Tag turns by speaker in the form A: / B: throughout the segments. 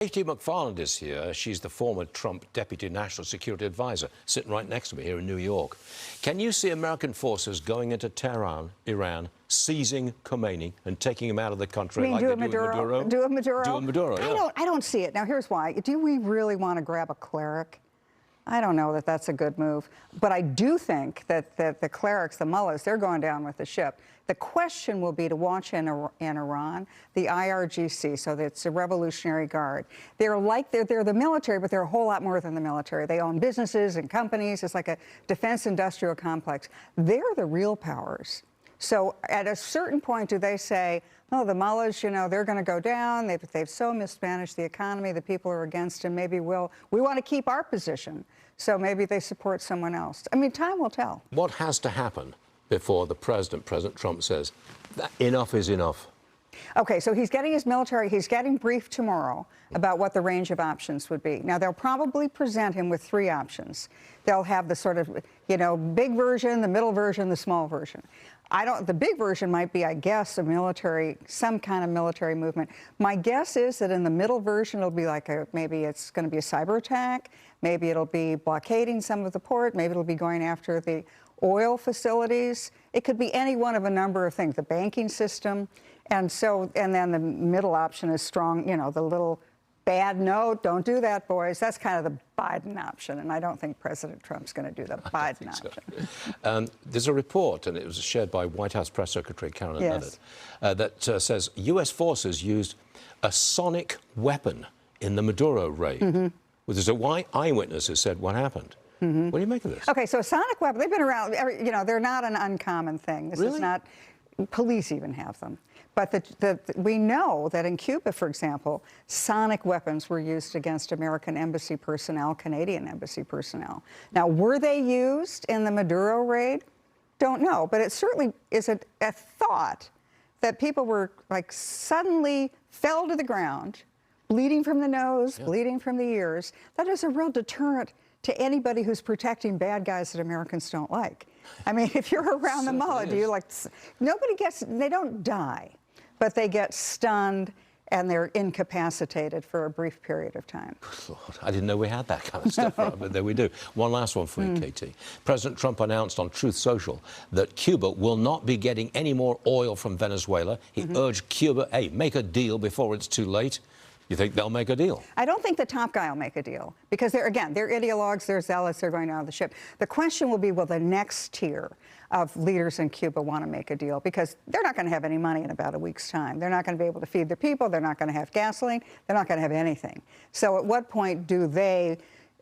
A: Katie McFarland is here. She's the former Trump Deputy National Security Advisor, sitting right next to me here in New York. Can you see American forces going into Tehran, Iran, seizing Khomeini and taking him out of the country like they do in Maduro?
B: Do a Maduro?
A: Do a Maduro, yeah.
B: I don't see it. Now, here's why. Do we really want to grab a cleric? I don't know that that's a good move. But I do think that the clerics, the mullahs, they're going down with the ship. The question will be to watch in Iran, the IRGC, so it's a Revolutionary Guard. They're the military, but they're a whole lot more than the military. They own businesses and companies. It's like a defense industrial complex. They're the real powers. So at a certain point, do they say, oh, the mullahs, you know, they're going to go down. They've so mismanaged the economy. The people are against them. Maybe we want to keep our position. So maybe they support someone else. I mean, time will tell.
A: What has to happen before the President Trump, says that enough is enough?
B: Okay, so he's getting his military, he's getting briefed tomorrow about what the range of options would be. Now, they'll probably present him with 3 options. They'll have the sort of, you know, big version, the middle version, the small version. The big version might be, I guess, some kind of military movement. My guess is that in the middle version, it'll be like maybe it's going to be a cyber attack. Maybe it'll be blockading some of the port. Maybe it'll be going after the oil facilities. It could be any one of a number of things, the banking system. And then the middle option is strong, you know, the little bad note, don't do that, boys. That's kind of the Biden option, and I don't think President Trump's going to do the Biden option.
A: So. There's a report, and it was shared by White House Press Secretary Karen Leavitt, that says U.S. forces used a sonic weapon in the Maduro raid. Well, there's a eyewitness who said what happened. What do you make of this?
B: Okay, so a sonic weapon, they've been around, you know, they're not an uncommon thing. This is not, police even have them. But we know that in Cuba, for example, sonic weapons were used against American embassy personnel, Canadian embassy personnel. Now, were they used in the Maduro raid? Don't know, but it certainly is a thought that people were like suddenly fell to the ground, bleeding from the nose, bleeding from the ears. That is a real deterrent to anybody who's protecting bad guys that Americans don't like. I mean, if you're around the mullah, they don't die, but they get stunned and they're incapacitated for a brief period of time.
A: Lord, I didn't know we had that kind of stuff, but there we do. One last one for you, Katie. President Trump announced on Truth Social that Cuba will not be getting any more oil from Venezuela. He urged Cuba, hey, make a deal before it's too late. You think they'll make a deal?
B: I don't think the top guy will make a deal because they're ideologues, they're zealots, they're going down the ship. The question will be, will the next tier of leaders in Cuba want to make a deal? Because they're not going to have any money in about a week's time. They're not going to be able to feed their people. They're not going to have gasoline. They're not going to have anything. So at what point do they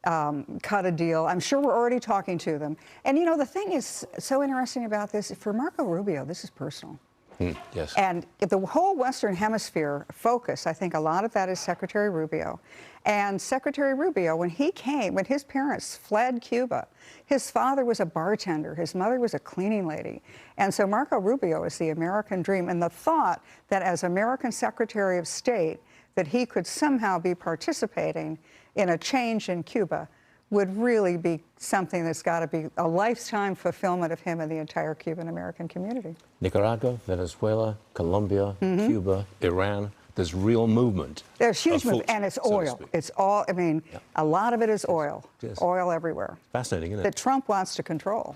B: cut a deal? I'm sure we're already talking to them. And, you know, the thing is so interesting about this, for Marco Rubio, this is personal.
A: Yes.
B: And the whole Western Hemisphere focus, I think a lot of that is Secretary Rubio. And Secretary Rubio, when his parents fled Cuba, his father was a bartender, his mother was a cleaning lady. And so Marco Rubio is the American dream. And the thought that as American Secretary of State, that he could somehow be participating in a change in Cuba would really be something that's got to be a lifetime fulfillment of him and the entire Cuban-American community.
A: Nicaragua, Venezuela, Colombia, Cuba, Iran, there's real movement.
B: There's huge movement, and it's oil. It's all, I mean, a lot of it is oil. Oil everywhere.
A: Fascinating, isn't it?
B: That Trump wants to control.